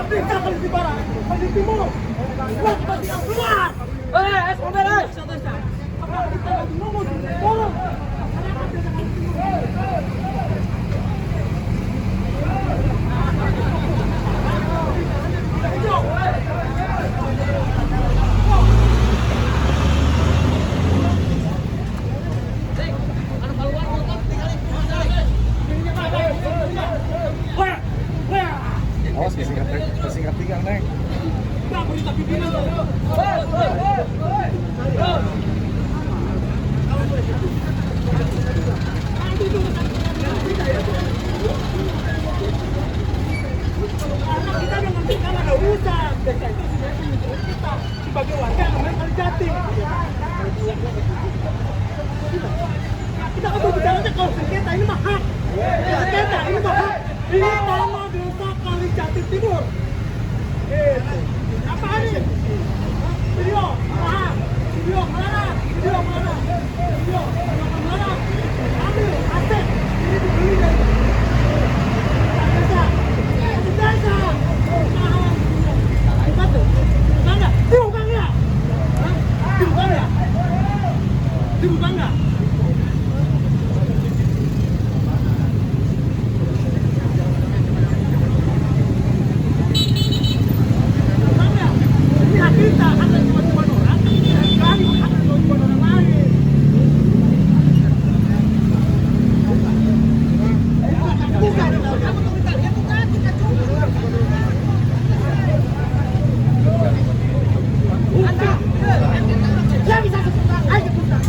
bisa kali di barat, kali di timur. Keluar, keluar. Saudara. Apa kita lagi ngomong? Tolong. Awas kesingkat tinggal neng. Kita menghentikan ada urusan. Desa itu sudah menunjuk kita sebagai warga namanya Kalijatim. Kita kan berbicara kalau sengketa ini mah hak. Sengketa ini mah hak. Ini nama desa Kalijatim Timur. Apa ini? Video, paham? Video mana? Video mana? Video mana? Ambil aset. Ini dibeli dari desa. Desa. Betul. Bangga. Dibuka nggak? Dibuka nggak? Dibuka nggak? Kita akan cuma orang, kami akan cuma orang lain. Bukan, ya bisa sebentar aja bukan.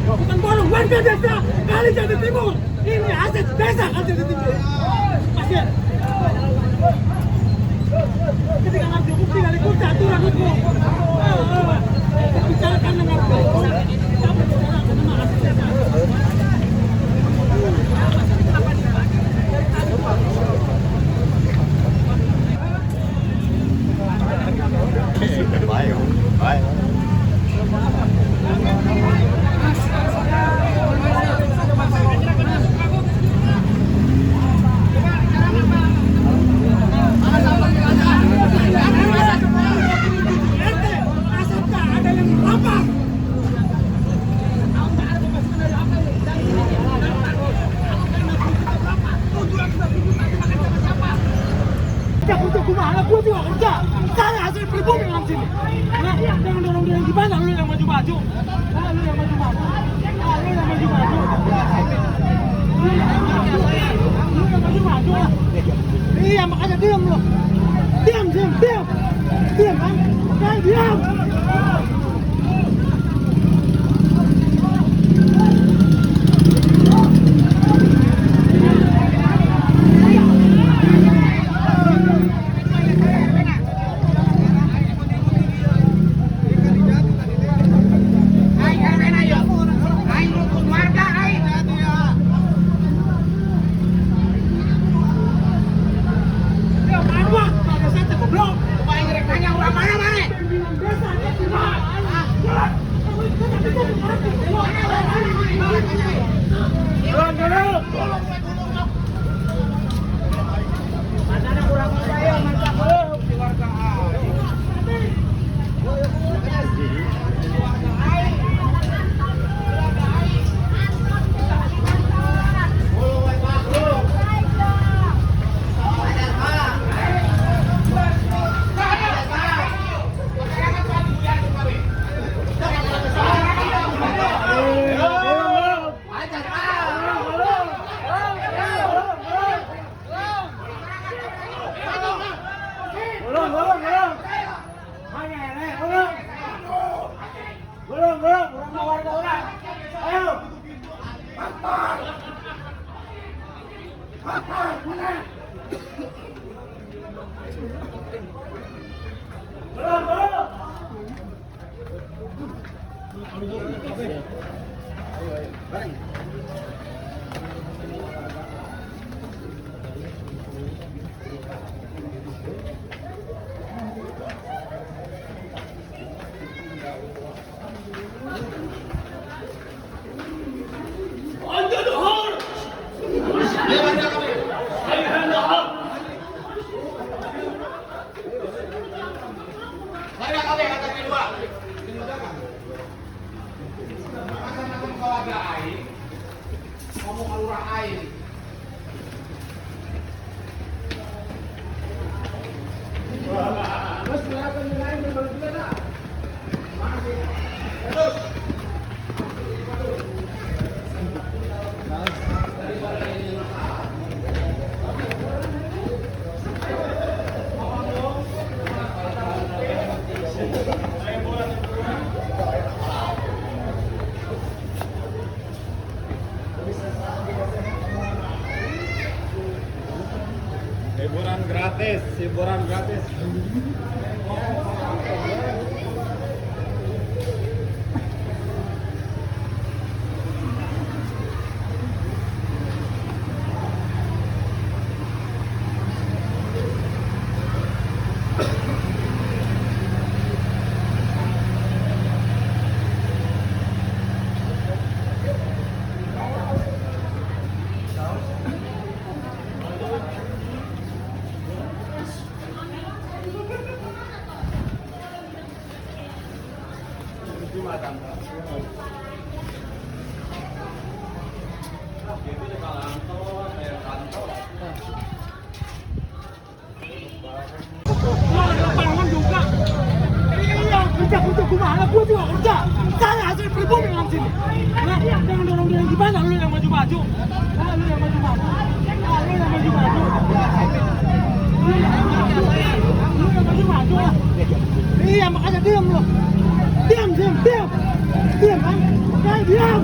Bukan borong, warga desa Kalijatim Timur. Ini aset desa Kalijatim Timur. Pasien. Ketika ngambil bukti dari kursi aturan hukum. Bicarakan dengan baik. Kita berbicara dengan aset desa. Baik. Untuk gimana? Gue juga kerja. Saya hasil pribumi dalam sini. Nah, jangan dorong dia gimana? Lu yang maju-maju. Lu yang maju-maju. Lu yang maju-maju. Iya, makanya diam lu. Diam kan? Oke, diam. Mana? Hiburan gratis, hiburan gratis. Pahlawan juga. Iya, kerja gimana? Gua juga kerja. Saya hasil pribumi dalam sini. Nah, jangan dorong-dorong gimana? Lu yang maju-maju. Nah, lu yang maju-maju. Nah, lu yang maju-maju. Lu yang maju-maju lah. Iya, makanya diam lu. Diam kan? Nah, diam.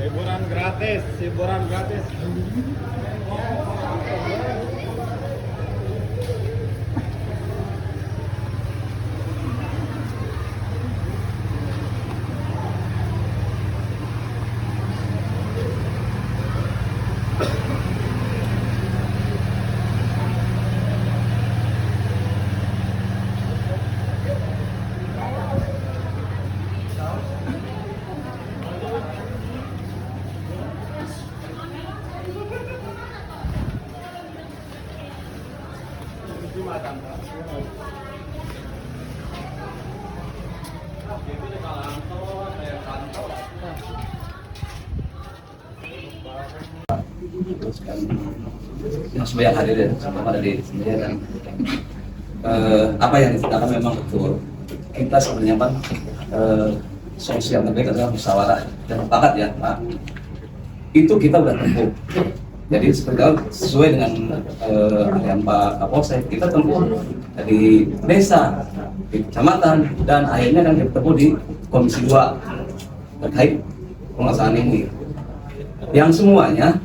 Hiburan gratis. hiburan gratis. Yang semua yang hadir semua ada di sini dan apa yang diceritakan memang betul. Kita sebenarnya Pak, solusi yang terbaik adalah musyawarah dan mufakat ya Pak. Itu kita udah tempuh. Jadi sesuai dengan yang Pak Kapolsek, kita tempuh di desa, di kecamatan, dan akhirnya kan kita tempuh di Komisi 2 terkait pengawasan ini. Yang semuanya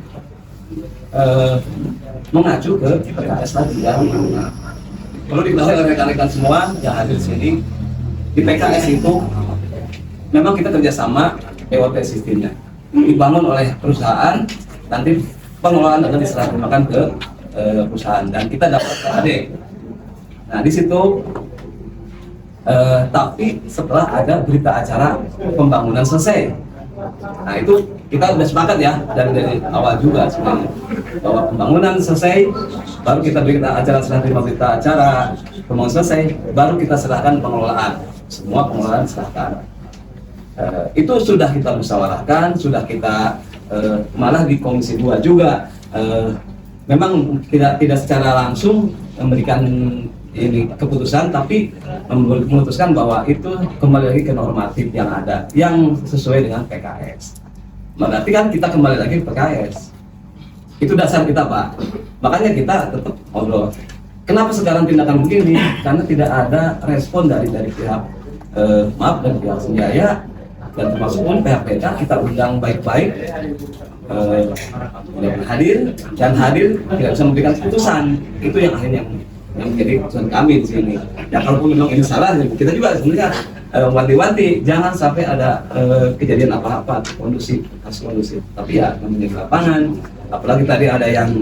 mengacu ke PKS tadi ya. Perlu diketahui oleh rekan-rekan semua yang hadir di sini, di PKS itu memang kita kerjasama PWP sistemnya dibangun oleh perusahaan, nanti pengelolaan akan diserahkan ke perusahaan dan kita dapat PAD. Nah di situ tapi setelah ada berita acara pembangunan selesai, nah itu kita sudah sepakat ya dari awal juga sebenarnya bahwa pembangunan selesai baru kita berita acara, setelah terima berita acara pembangunan selesai baru kita serahkan pengelolaan, semua pengelolaan serahkan. Itu sudah kita musyawarahkan, sudah kita malah di Komisi 2 juga memang tidak secara langsung memberikan ini keputusan, tapi memutuskan bahwa itu kembali lagi ke normatif yang ada yang sesuai dengan PKS. Berarti kan kita kembali lagi ke PKS. Itu dasar kita Pak. Makanya kita tetap ngobrol. Kenapa sekarang tindakan begini? Karena tidak ada respon dari pihak maaf dari pihak Senjaya dan termasuk pun pihak PK kita undang baik-baik. Hadir tidak bisa memberikan keputusan. Itu yang akhirnya yang menjadi keputusan kami di sini. Ya kalaupun memang ini salah, kita juga sebenarnya wanti-wanti jangan sampai ada kejadian apa-apa kondusif, harus kondusif. Tapi ya namanya di lapangan, apalagi tadi ada yang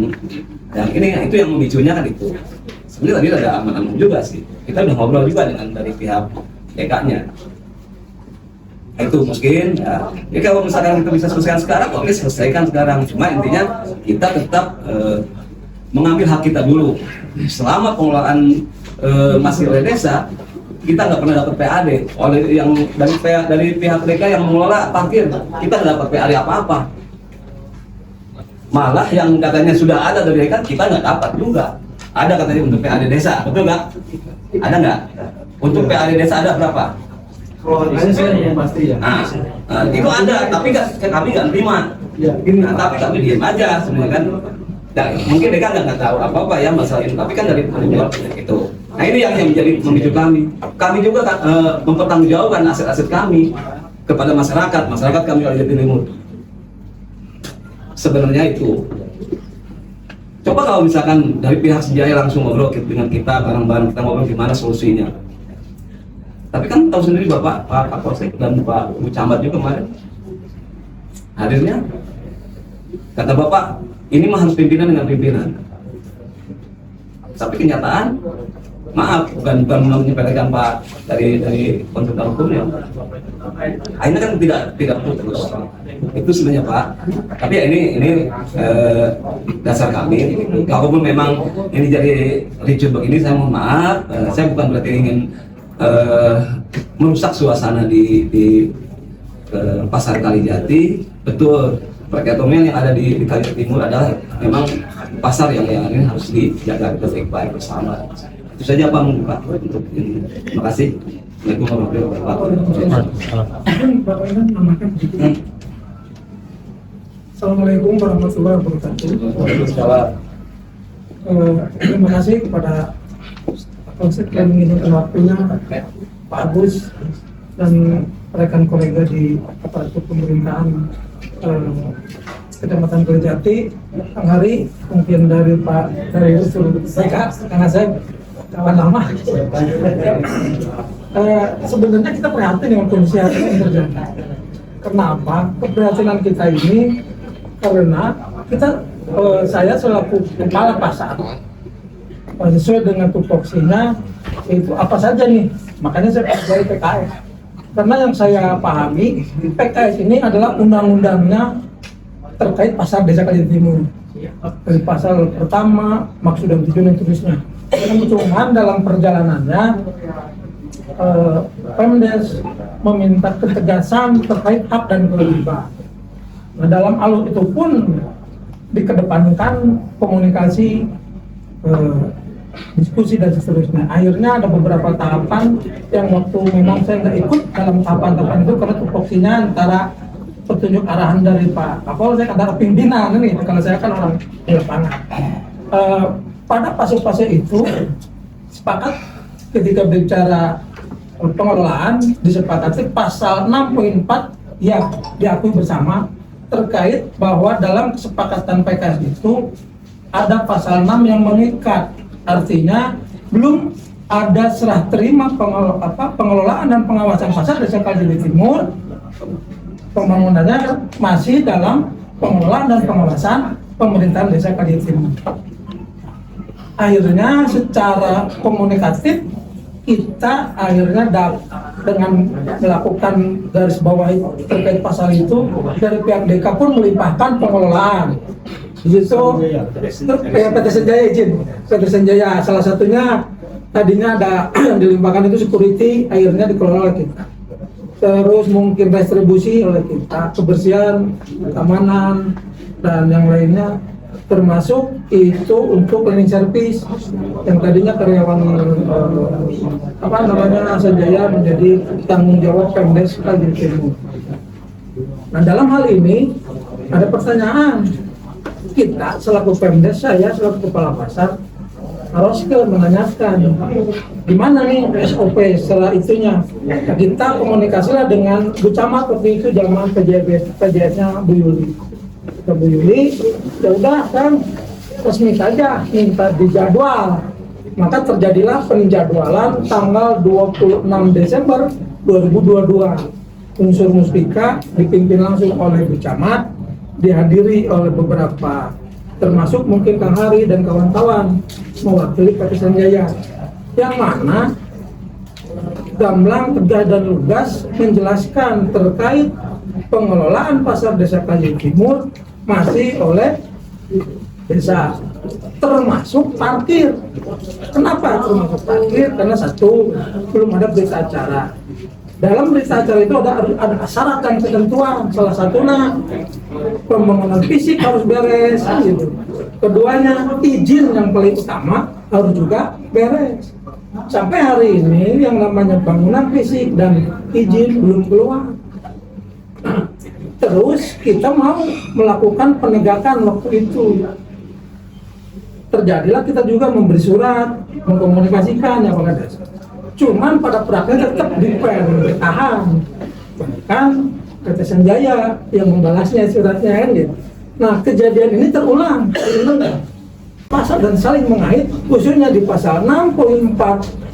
ini itu yang memicunya kan itu. Sebenarnya tadi ada aman-aman juga sih. Kita udah ngobrol juga dengan dari pihak DK-nya. Itu mungkin ya. Jadi kalau misalkan kita bisa selesaikan sekarang, oke selesaikan sekarang. Cuma intinya kita tetap mengambil hak kita dulu. Selama pengelolaan masih oleh desa, kita nggak pernah dapat PAD oleh yang dari pihak mereka yang mengelola parkir, kita nggak dapat PAD apa-apa. Malah yang katanya sudah ada dari mereka, kita nggak dapat juga. Ada katanya untuk PAD desa, betul nggak? Ada nggak? Untuk PAD desa ada berapa? Yang pasti ya. Nah, itu ada, tapi kami nggak terima. Nah, tapi kami diam aja sebenarnya kan. Dan mungkin mereka nggak tahu apa-apa ya masalah ini, tapi kan dari penjual itu. Nah ini yang menjadi memicu kami. Kami juga mempertanggungjawabkan aset-aset kami kepada masyarakat kami oleh Jatimur. Sebenarnya itu. Coba kalau misalkan dari pihak Senjaya langsung ngobrol dengan kita, bareng-bareng kita ngobrol gimana solusinya. Tapi kan tahu sendiri Bapak, Pak Kapolsek dan Pak Bu Camat juga kemarin hadirnya. Kata Bapak, ini mah harus pimpinan dengan pimpinan. Tapi kenyataan, maaf, bukan menyepelekan Pak dari konsultan hukumnya. Akhirnya kan tidak putus. Itu sebenarnya Pak. Tapi ya ini dasar kami. Kalaupun memang ini jadi ricuh begini, saya mohon maaf. Saya bukan berarti ingin merusak suasana di Pasar Kalijati. Betul. Perekonomian yang ada di Kalijati Timur adalah memang pasar yang ini harus dijaga baik-baik bersama. Itu saja Pak untuk ini. Terima kasih. Assalamualaikum warahmatullahi wabarakatuh. Bapak ini namakan begitu. Assalamualaikum warahmatullahi wabarakatuh. Waalaikumsalam. Terima kasih kepada Kapolsek yang mengizinkan waktunya, Pak Agus dan rekan kolega di aparatur pemerintahan Kecamatan Kerjati, Kang Hari, mungkin dari usul mereka, karena saya kawan lama. Sebenarnya kita prihatin dengan kondisi hari ini yang terjadi. Kenapa? Keprihatinan kita ini karena saya selaku kepala pasar sesuai dengan tupoksinya itu apa saja nih, makanya saya dari PKS. Karena yang saya pahami PKS ini adalah undang-undangnya terkait pasar desa Kajen Timur. Dari pasal pertama maksud dan tujuan dan tulisnya. Cuman dalam perjalanannya Pemdes meminta ketegasan terkait hak dan kewajiban. Nah, dalam alur itu pun dikedepankan komunikasi, diskusi dan seterusnya. Akhirnya ada beberapa tahapan yang waktu memang saya nggak ikut dalam tahapan-tahapan itu karena tupoksinya antara petunjuk arahan dari Pak Kapolsek antara pimpinan ini. Kalau saya kan orang di lapangan. Pada fase-fase itu sepakat ketika bicara pengelolaan disepakati pasal 6.4 yang diakui bersama terkait bahwa dalam kesepakatan PKS itu ada pasal 6 yang mengikat, artinya belum ada serah terima pengelolaan dan pengawasan pasar desa Kajen Timur, pembangunannya masih dalam pengelolaan dan pengawasan pemerintahan desa Kajen Timur. Akhirnya secara komunikatif kita akhirnya dengan melakukan garis bawah terkait pasal itu, dari pihak DK pun melimpahkan pengelolaan. Di situ PT Senjaya izin, PT Senjaya salah satunya tadinya ada yang dilimpahkan itu security, akhirnya dikelola oleh kita. Terus mungkin distribusi oleh kita, kebersihan, keamanan dan yang lainnya, termasuk itu untuk cleaning service yang tadinya karyawan Senjaya menjadi tanggung jawab Pemdes Kajen Timur. Nah, dalam hal ini ada pertanyaan, kita selaku Pemdes, saya selaku kepala pasar harus menanyakan gimana nih SOP setelah itunya. Kita komunikasilah dengan Bu Camat waktu itu zaman PJS-nya Bu Yuli. Bu Yuli, ya udah kan resmi saja minta dijadwal. Maka terjadilah penjadwalan tanggal 26 Desember 2022. Unsur Muspika dipimpin langsung oleh Bu Camat, dihadiri oleh beberapa, termasuk mungkin Kang Hari dan kawan-kawan mewakili PT Senjaya, yang mana gamblang, tegas dan lugas menjelaskan terkait pengelolaan pasar desa Kajen Timur masih oleh desa, termasuk parkir. Kenapa termasuk parkir? Karena satu, belum ada berita acara. Dalam berita acara itu ada syarat dan ketentuan, salah satunya pembangunan fisik harus beres gitu. Keduanya izin yang paling utama harus juga beres. Sampai hari ini yang namanya bangunan fisik dan izin belum keluar. Terus kita mau melakukan penegakan waktu itu. Terjadilah kita juga memberi surat, mengkomunikasikan ya pada dasar. Cuman pada prakteknya tetap bertahan. Bahkan PT Senjaya yang membalasnya suratnya kan gitu. Nah, kejadian ini terulang. Pasal dan saling mengait, khususnya di pasal 6.4,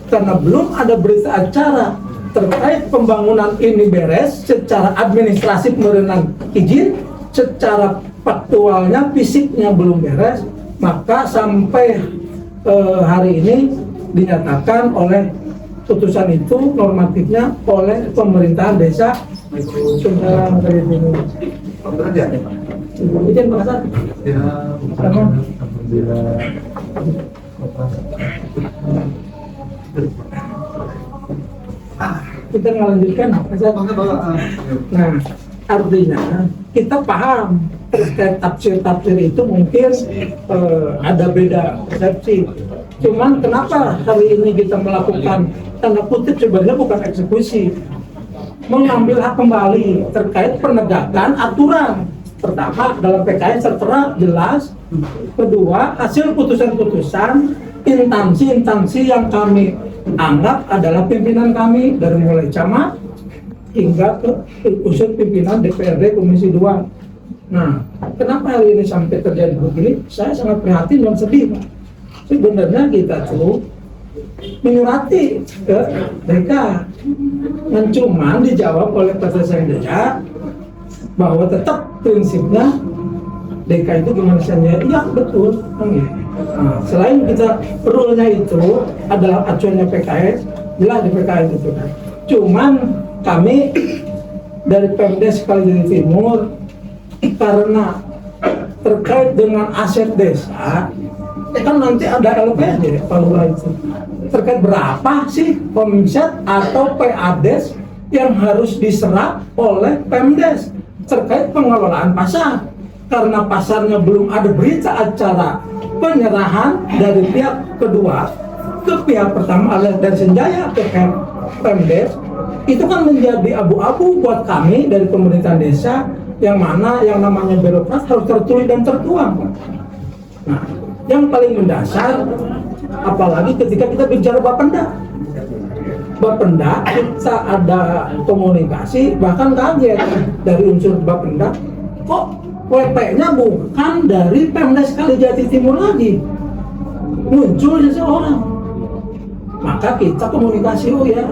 karena belum ada berita acara terkait pembangunan ini beres secara administratif merenang izin, secara faktualnya fisiknya belum beres, maka sampai hari ini dinyatakan oleh putusan itu normatifnya oleh pemerintahan desa Sudah Kajen Timur. Izin Pak Hasan. Kita melanjutkan. Nah, artinya kita paham terkait tafsir itu mungkin ada beda persepsi. Cuman kenapa hari ini kita melakukan tanda kutip sebenarnya bukan eksekusi, mengambil hak kembali terkait penegakan aturan. Pertama, dalam PKS tertera jelas. Kedua, hasil putusan-putusan instansi-instansi yang kami anggap adalah pimpinan kami, dari mulai camat hingga ke unsur pimpinan DPRD Komisi 2. Nah, kenapa hari ini sampai terjadi begini? Saya sangat prihatin dan sedih, Pak. Sebenarnya kita tuh menyurati ke DK, dan cuma dijawab oleh Presiden DK bahwa tetap prinsipnya DK itu gimana saja. Iya betul. Nah, selain kita rule-nya itu adalah acuannya PKS, jelas di PKS itu. Cuman kami dari Pemdes Kalijodo Timur karena terkait dengan aset desa, kan nanti ada LPD Pak Lurah itu. Terkait berapa sih omset atau PADES yang harus diserap oleh Pemdes terkait pengelolaan pasar. Karena pasarnya belum ada berita acara penyerahan dari pihak kedua ke pihak pertama alias dari Senjaya ke Pemdes, itu kan menjadi abu-abu buat kami dari pemerintahan desa, yang mana yang namanya birokrat harus tertulis dan tertuang. Nah, yang paling mendasar, apalagi ketika kita bicara Bapenda, kita ada komunikasi, bahkan kaget dari unsur Bapenda, kok WP-nya bukan dari Pemdes Kalijodo Timur lagi, muncul seseorang. Maka kita komunikasi, oh ya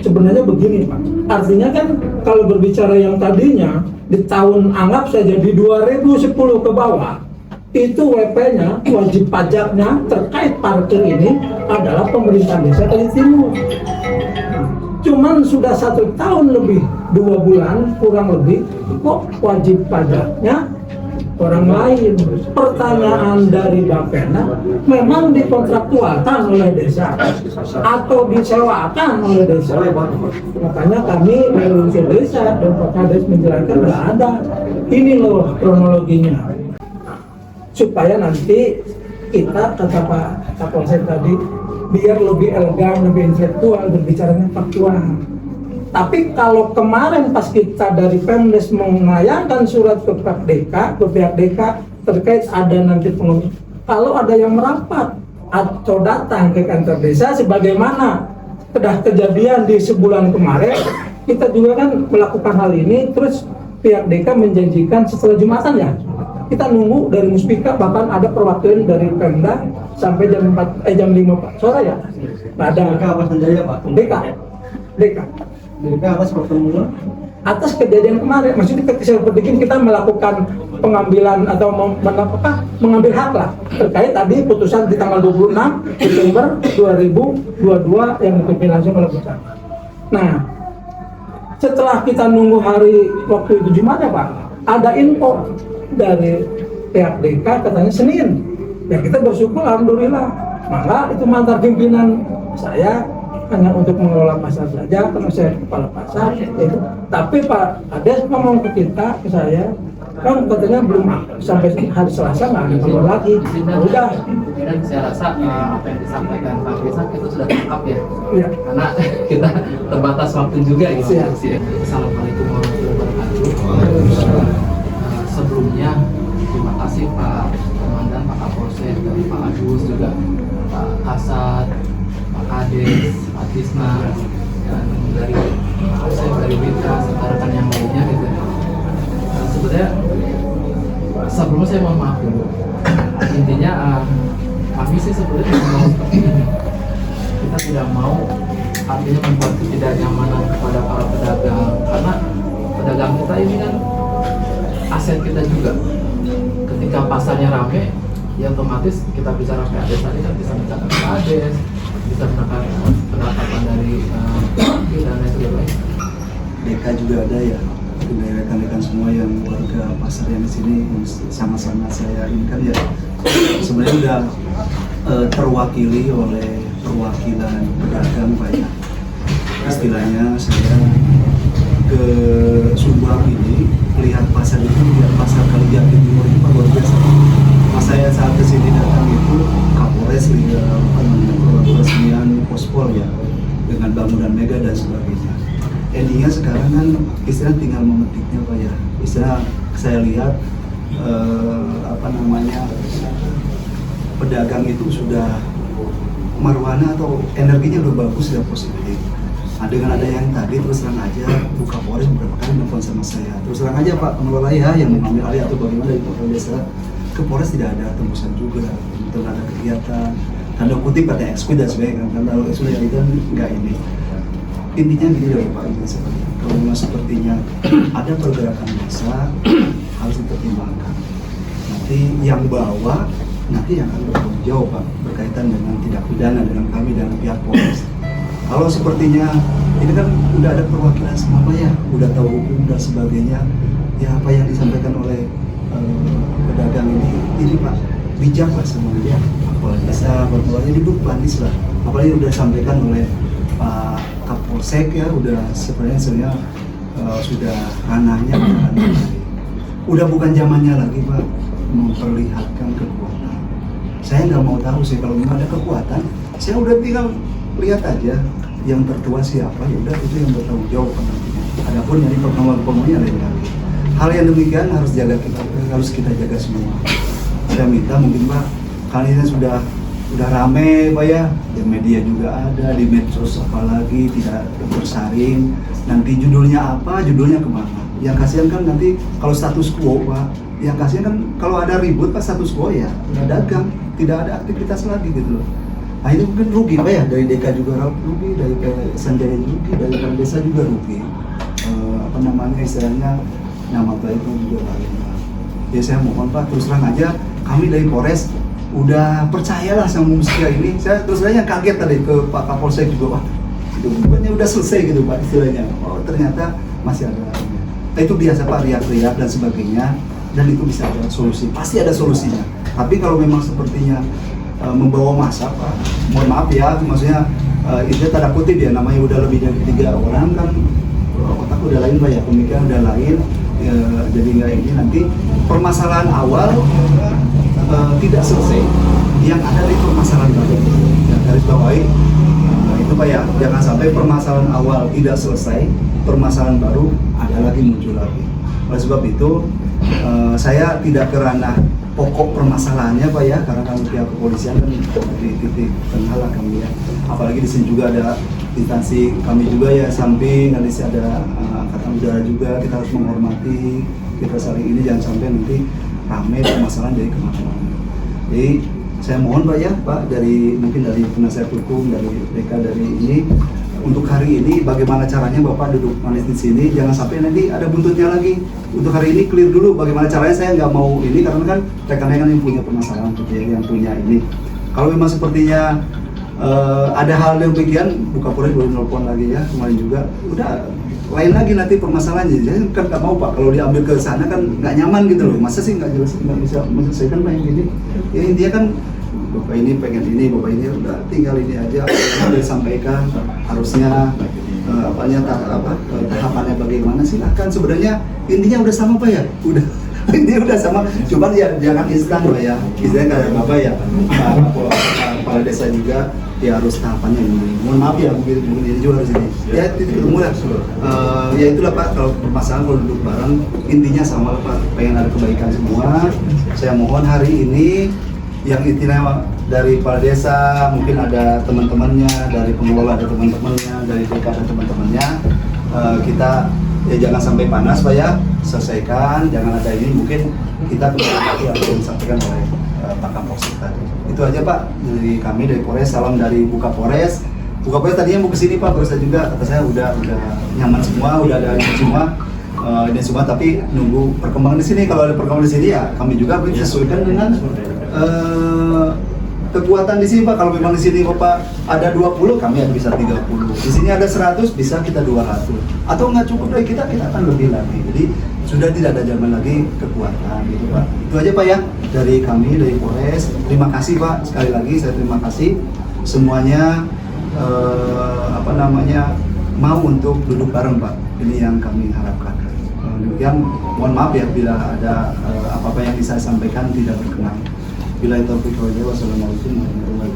sebenarnya begini Pak, artinya kan kalau berbicara yang tadinya di tahun anggap saja di 2010 ke bawah, itu WP-nya, wajib pajaknya terkait parkir ini adalah pemerintah desa Kalijodo Timur. Cuman sudah 1 tahun lebih 2 bulan kurang lebih, kok wajib pajaknya orang lain. Pertanyaan dari Bapenda, memang dikontraktualkan oleh desa atau disewakan oleh desa? Makanya kami dari unsur desa dan Pak Kades menjelaskan nggak ada. Ini loh kronologinya, supaya nanti kita, kata Pak Kapolsek tadi, biar lebih elegan, lebih intelektual, berbicaranya faktual. Tapi kalau kemarin pas kita dari Pemdes menayangkan surat ke pihak DK terkait ada nanti pengelola, kalau ada yang merapat atau datang ke kantor desa, sebagaimana sudah kejadian di sebulan kemarin, kita juga kan melakukan hal ini. Terus pihak DK menjanjikan setelah Jumatan ya, kita nunggu dari Muspika, bahkan ada perwakilan dari Pemda sampai jam 5 sore ya. Ada DK atas pertemuan atas kejadian kemarin. Maksudnya kita melakukan pengambilan atau mengambil hak lah terkait tadi putusan di tanggal 26 Desember 2022 yang dipimpin langsung oleh putusan. Nah, setelah kita nunggu hari waktu itu Jumat ya Pak, ada info dari pihak DK katanya Senin. Ya kita bersyukur alhamdulillah. Maka itu mantan pimpinan saya hanya untuk mengelola pasar saja, karena saya kepala pasar itu. Tapi Pak Kades ngomong ke saya, kan katanya belum sampai hari Selasa nggak ada kabar lagi. Udah. Dan saya rasa apa yang disampaikan Pak Kades itu sudah lengkap ya. Iya. Karena kita terbatas waktu juga gitu. Iya. Assalamualaikum warahmatullahi wabarakatuh. Sebelumnya terima kasih Pak Komandan, Pak Kapolsek, dari Pak Agus juga, Pak Kasat, Pak Kades, Pak Tisna, dan dari Pak Asep, dari Wita, serta rekan yang lainnya gitu. Sebenarnya sebelumnya saya mohon maaf dulu. Intinya kami sih sebenarnya mau seperti ini. Kita tidak mau artinya membuat ketidaknyamanan kepada para pedagang, karena pedagang kita ini kan aset kita juga. Ketika pasarnya rame, ya otomatis kita bicara PADES tadi kan bisa mencatat PADES, bisa mencatat pendapatan dari dan lain sebagainya. DK juga ada ya, dari rekan-rekan semua yang warga pasar yang di sini yang sama-sama saya inginkan ya, sebenarnya sudah terwakili oleh perwakilan pedagang banyak. Istilahnya saya ke Subang ini lihat pasar itu, lihat pasar Kalijodo Timur itu luar biasa. Pas saya saat kesini datang itu Kapolres lihat peresmian Pospol ya, dengan bangunan mega dan sebagainya. Endingnya sekarang kan istilah tinggal memetiknya Pak ya. Istilah saya lihat pedagang itu sudah marwana atau energinya udah bagus dan positif. dengan ada yang tadi terus terang aja buka Polres beberapa kali nelfon sama saya. Terus terang aja Pak pengelola ya yang mengambil alih atau bagaimana di Kepala Desa ke Polres tidak ada tembusan juga, tidak ada kegiatan. Tanda kutip kata ekskul dan sebagainya kan kalau ekskul ya itu nggak ini. Intinya gini loh Pak, kalau memang sepertinya ada pergerakan massa harus dipertimbangkan. Nanti yang bawa nanti yang akan bertanggung jawab Pak berkaitan dengan tindak pidana dengan kami dan pihak Polres. Kalau sepertinya ini kan udah ada perwakilan semua Pak ya, udah tahu hukum dan sebagainya. Ya apa yang disampaikan oleh pedagang ini Pak bijak lah semuanya. Apalagi bisa berbuatnya dibuklandis lah. Apalagi udah disampaikan oleh Pak Kapolsek ya, udah sebenarnya sudah ranahnya udah bukan zamannya lagi Pak memperlihatkan kekuatan. Saya nggak mau tahu sih kalau memang ada kekuatan, saya udah tinggal lihat aja yang tertua siapa, ya udah itu yang bertanggung jawab nantinya. Adapun dari pengawalan lain lagi. Hal yang demikian harus kita jaga semua. Saya minta mungkin Pak, kali ini sudah rame Pak ya, di media juga ada, di medsos apalagi tidak bersaring. Nanti judulnya apa, judulnya kemana? Yang kasihan kan nanti kalau status quo Pak, yang kasihan kan kalau ada ribut Pak status quo ya, udah dagang, tidak ada aktivitas lagi gitu loh. Nah itu mungkin rugi Pak ya, dari DK juga rugi, dari Sanjaya rugi, dari Kepala Desa juga rugi. Apa namanya istilahnya, nama baik juga lain. Ya saya mohon Pak, terus terang aja kami dari Polres udah percayalah sama Muskia ini. Saya terus terang kaget tadi ke Pak Kapolsek juga, Pak itu bukannya udah selesai gitu Pak istilahnya. Oh ternyata masih ada. Nah, itu biasa Pak, riak-riak dan sebagainya, dan itu bisa ada solusi, pasti ada solusinya. Tapi kalau memang sepertinya membawa massa Pak, mohon maaf ya, maksudnya itu tanda kutip ya, namanya udah lebih dari 3 orang kan, otak udah lain Pak ya, pemikiran udah lain, jadi nggak ini nanti permasalahan awal tidak selesai, yang ada di permasalahan baru. Yang garis bawahi itu Pak ya, jangan sampai permasalahan awal tidak selesai, permasalahan baru ada lagi muncul lagi. Oleh sebab itu saya tidak ke ranah pokok permasalahannya Pak ya, karena kami pihak kepolisian kan di titik tengah lah kami ya. Apalagi di sini juga ada instansi kami juga ya, samping nanti ada angkatan udara juga, kita harus menghormati, kita saling ini, jangan sampai nanti ramai permasalahan dari kemana-mana. Jadi saya mohon Pak ya, Pak dari mungkin dari penasihat hukum, dari DK, dari ini, untuk hari ini bagaimana caranya Bapak duduk manis di sini, jangan sampai nanti ada buntutnya lagi. Untuk hari ini clear dulu bagaimana caranya, saya nggak mau ini karena kan rekan-rekan yang punya permasalahan, yang punya ini. Kalau memang sepertinya ada hal yang demikian, buka Polres boleh nelpon lagi ya, kemarin juga udah lain lagi nanti permasalahannya. Jadi kan nggak mau Pak, kalau diambil ke sana kan nggak nyaman gitu loh. Masa sih nggak jelas, nggak bisa menyelesaikan Pak yang gini. Ya intinya kan Bapak ini pengen ini, Bapak ini udah tinggal ini aja, apa disampaikan harusnya tahapannya bagaimana, silahkan. Sebenarnya intinya udah sama Pak ya, udah ini udah sama, cuman ya jangan instan Pak ya. Istilahnya kayak Bapak ya, Kepala Desa juga ya harus tahapannya ini. Mohon maaf ya, mungkin ini juga harus ini. Ya titik temu lah. Ya itulah Pak, kalau permasalahan kalau duduk bareng intinya sama Pak, pengen ada kebaikan semua. Saya mohon hari ini yang intinya dari Kepala Desa, mungkin ada teman-temannya, dari pengelola ada teman-temannya, dari DK ada teman-temannya, kita ya jangan sampai panas Pak ya, selesaikan, jangan ada ini, mungkin kita kembali apa yang disampaikan oleh Pak Kapolsek tadi. Itu aja Pak dari kami, dari Polres, salam dari Buka Polres. Buka Polres tadinya mau kesini Pak, baru juga kata saya udah nyaman semua, udah ada ini semua. Ini semua, tapi nunggu perkembangan di sini. Kalau ada perkembangan di sini ya kami juga sesuaikan dengan kekuatan di sini Pak. Kalau memang di sini Bapak ada 20, kami ada bisa 30. Di sini ada 100, bisa kita 200. Atau nggak cukup dari kita akan lebih lagi. Jadi sudah tidak ada zaman lagi kekuatan gitu Pak. Itu aja Pak ya dari kami, dari Polres. Terima kasih Pak, sekali lagi saya terima kasih semuanya mau untuk duduk bareng Pak. Ini yang kami harapkan. Demikian, mohon maaf ya bila ada apa-apa yang bisa saya sampaikan tidak berkenan. Bila itu wassalamualaikum warahmatullahi wabarakatuh.